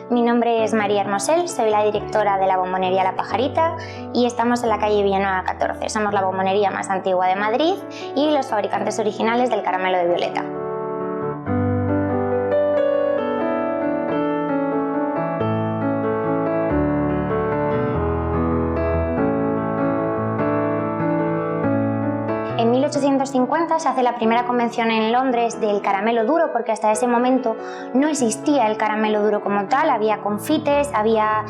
Mi nombre es María Hermosel, soy la directora de la bombonería La Pajarita y estamos en la calle Villanueva 14. Somos la bombonería más antigua de Madrid y los fabricantes originales del caramelo de violeta. En 1850 se hace la primera convención en Londres del caramelo duro, porque hasta ese momento no existía el caramelo duro como tal. Había confites, había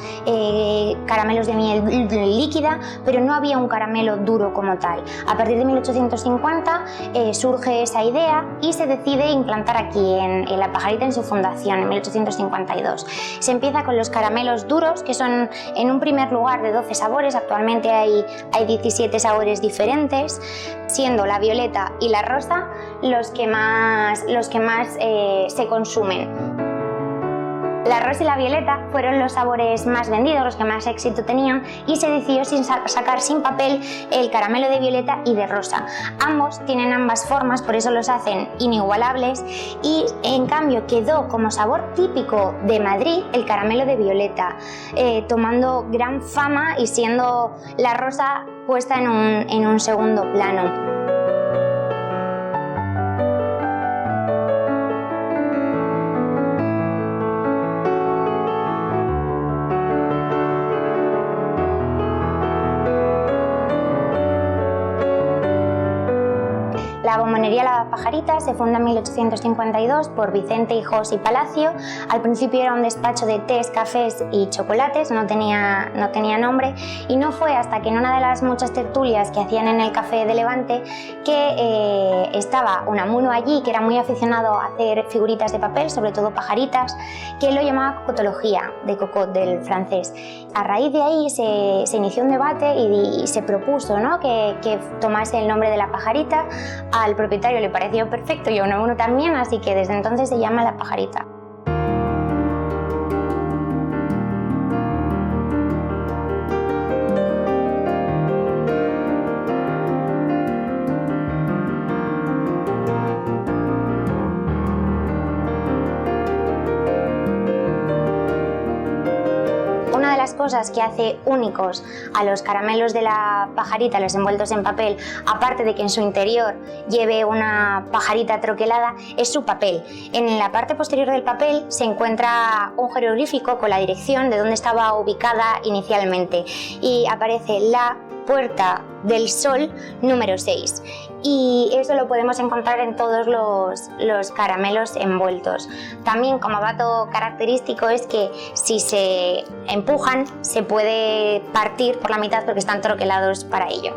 caramelos de miel líquida, pero no había un caramelo duro como tal. A partir de 1850 surge esa idea y se decide implantar aquí en La Pajarita en su fundación, en 1852. Se empieza con los caramelos duros, que son en un primer lugar de 12 sabores. Actualmente hay 17 sabores diferentes, siendo la violeta y la rosa los que más se consumen. La rosa y la violeta fueron los sabores más vendidos, los que más éxito tenían, y se decidió sacar sin papel el caramelo de violeta y de rosa. Ambos tienen ambas formas, por eso los hacen inigualables, y en cambio quedó como sabor típico de Madrid el caramelo de violeta, tomando gran fama y siendo la rosa puesta en un segundo plano. La bombonería La Pajarita se funda en 1852 por Vicente Hijos y Palacio. Al principio era un despacho de tés, cafés y chocolates, no tenía nombre, y no fue hasta que en una de las muchas tertulias que hacían en el Café de Levante que estaba Unamuno allí, que era muy aficionado a hacer figuritas de papel, sobre todo pajaritas, que lo llamaba cocotología, de cocot, del francés. A raíz de ahí se inició un debate y se propuso, ¿no?, que tomase el nombre de La Pajarita. Al propietario le pareció perfecto y a uno también, así que desde entonces se llama La Pajarita. Una de las cosas que hace únicos a los caramelos de La Pajarita, los envueltos en papel, aparte de que en su interior lleve una pajarita troquelada, es su papel. En la parte posterior del papel se encuentra un jeroglífico con la dirección de donde estaba ubicada inicialmente y aparece la Puerta del Sol número 6, y eso lo podemos encontrar en todos los caramelos envueltos. También, como dato característico, es que si se empujan se puede partir por la mitad porque están troquelados para ello.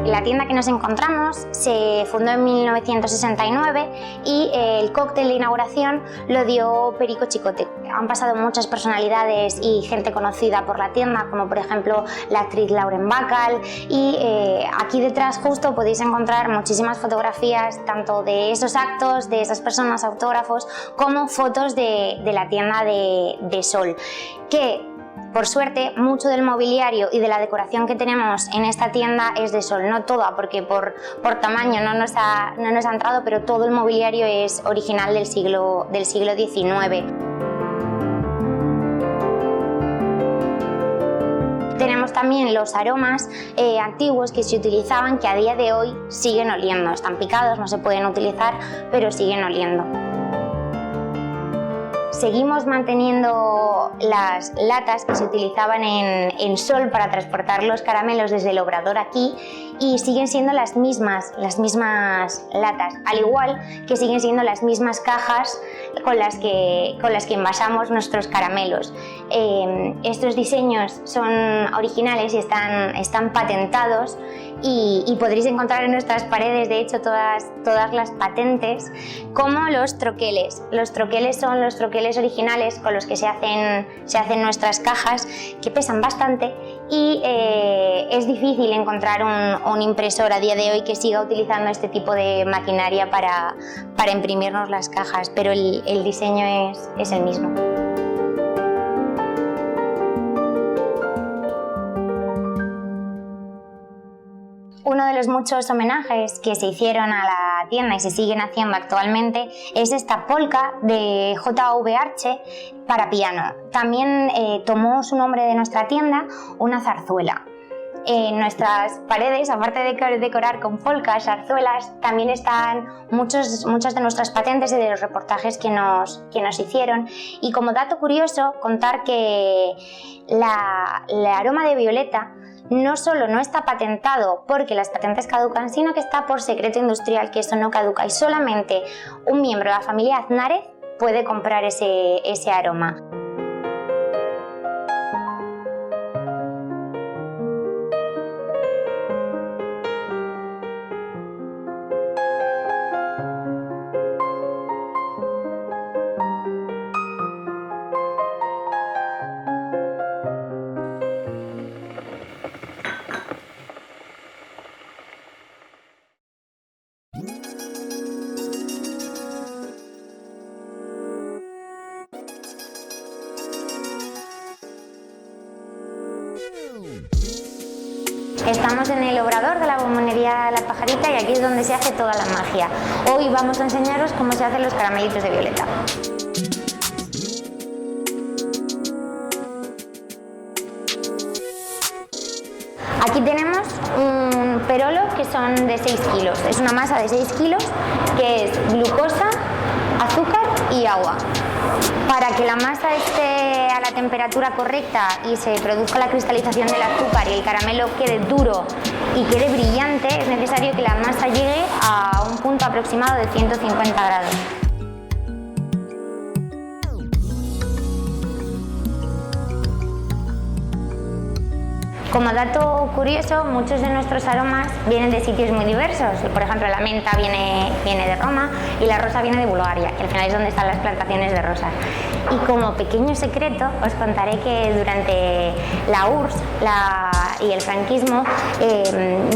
La tienda que nos encontramos se fundó en 1969 y el cóctel de inauguración lo dio Perico Chicote. Han pasado muchas personalidades y gente conocida por la tienda, como por ejemplo la actriz Lauren Bacall, y aquí detrás justo podéis encontrar muchísimas fotografías tanto de esos actos, de esas personas, autógrafos, como fotos de la tienda de Sol, que por suerte, mucho del mobiliario y de la decoración que tenemos en esta tienda es de Sol. No toda, porque por tamaño no nos ha entrado, pero todo el mobiliario es original del siglo XIX. Tenemos también los aromas antiguos que se utilizaban, que a día de hoy siguen oliendo. Están picados, no se pueden utilizar, pero siguen oliendo. Seguimos manteniendo las latas que se utilizaban en Sol para transportar los caramelos desde el obrador aquí, y siguen siendo las mismas latas, al igual que siguen siendo las mismas cajas con las que envasamos nuestros caramelos. Estos diseños son originales y están patentados, y podréis encontrar en nuestras paredes, de hecho, todas las patentes, como los troqueles. Los troqueles son los troqueles originales con los que se hacen nuestras cajas, que pesan bastante, y es difícil encontrar un impresor a día de hoy que siga utilizando este tipo de maquinaria para imprimirnos las cajas, pero el diseño es el mismo. Uno de los muchos homenajes que se hicieron a la la tienda y se siguen haciendo actualmente es esta polka de J.V. Arche para piano. También tomó su nombre de nuestra tienda una zarzuela. En nuestras paredes, aparte de decorar con polcas, zarzuelas, también están muchas de nuestras patentes y de los reportajes que nos hicieron. Y como dato curioso, contar que el aroma de violeta no solo no está patentado porque las patentes caducan, sino que está por secreto industrial, que eso no caduca, y solamente un miembro de la familia Aznárez puede comprar ese aroma. Estamos en el obrador de la bombonería La Pajarita y aquí es donde se hace toda la magia. Hoy vamos a enseñaros cómo se hacen los caramelitos de violeta. Aquí tenemos un perolo que son de 6 kilos. Es una masa de 6 kilos que es glucosa, azúcar y agua. Para que la masa esté a la temperatura correcta y se produzca la cristalización del azúcar y el caramelo quede duro y quede brillante, es necesario que la masa llegue a un punto aproximado de 150 grados. Como dato curioso, muchos de nuestros aromas vienen de sitios muy diversos. Por ejemplo, la menta viene de Roma y la rosa viene de Bulgaria, que al final es donde están las plantaciones de rosas. Y como pequeño secreto, os contaré que durante la URSS y el franquismo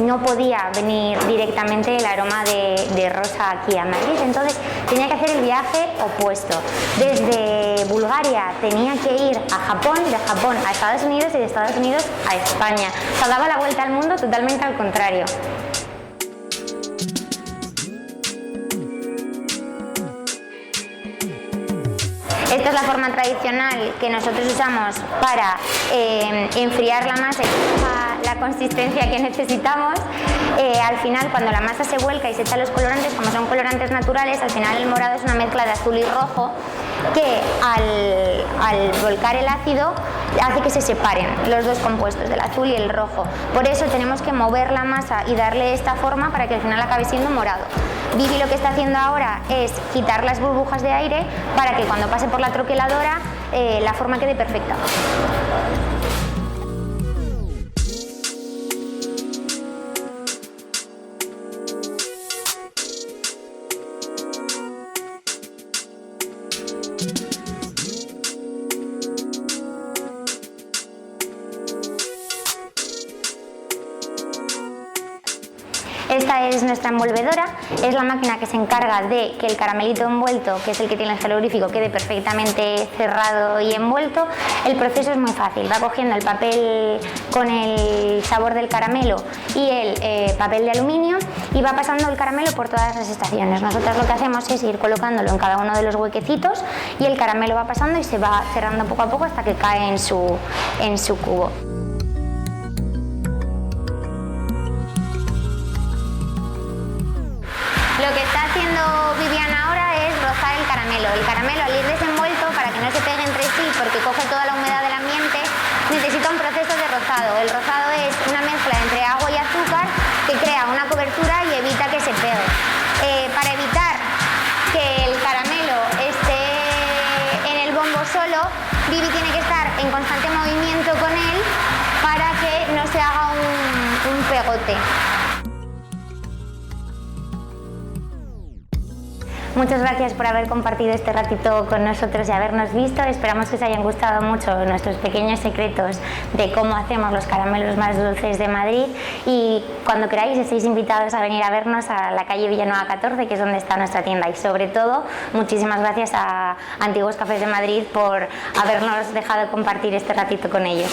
no podía venir directamente el aroma de rosa aquí a Madrid, entonces tenía que hacer el viaje opuesto. Desde Bulgaria tenía que ir a Japón, de Japón a Estados Unidos y de Estados Unidos a España. O sea, daba la vuelta al mundo totalmente al contrario. Esta es la forma tradicional que nosotros usamos para enfriar la masa y que tenga la consistencia que necesitamos. Al final, cuando la masa se vuelca y se echan los colorantes, como son colorantes naturales, al final el morado es una mezcla de azul y rojo que al volcar el ácido hace que se separen los dos compuestos, del azul y el rojo. Por eso tenemos que mover la masa y darle esta forma para que al final acabe siendo morado. Vivi lo que está haciendo ahora es quitar las burbujas de aire para que cuando pase por la troqueladora la forma quede perfecta. Esta es nuestra envolvedora, es la máquina que se encarga de que el caramelito envuelto, que es el que tiene el gelorífico, quede perfectamente cerrado y envuelto. El proceso es muy fácil, va cogiendo el papel con el sabor del caramelo y el papel de aluminio y va pasando el caramelo por todas las estaciones. Nosotros lo que hacemos es ir colocándolo en cada uno de los huequecitos y el caramelo va pasando y se va cerrando poco a poco hasta que cae en su cubo. Lo que está haciendo Viviana ahora es rozar el caramelo. El caramelo, al ir desenvuelto, para que no se pegue entre sí porque coge toda la humedad del ambiente, necesita un proceso de rozado. El rozado es una mezcla entre agua y azúcar que crea una cobertura y evita que se pegue. Para evitar que el caramelo esté en el bombo solo, Vivi tiene que estar en constante movimiento con él para que no se haga un pegote. Muchas gracias por haber compartido este ratito con nosotros y habernos visto. Esperamos que os hayan gustado mucho nuestros pequeños secretos de cómo hacemos los caramelos más dulces de Madrid, y cuando queráis estáis invitados a venir a vernos a la calle Villanueva 14, que es donde está nuestra tienda, y sobre todo muchísimas gracias a Antiguos Cafés de Madrid por habernos dejado compartir este ratito con ellos.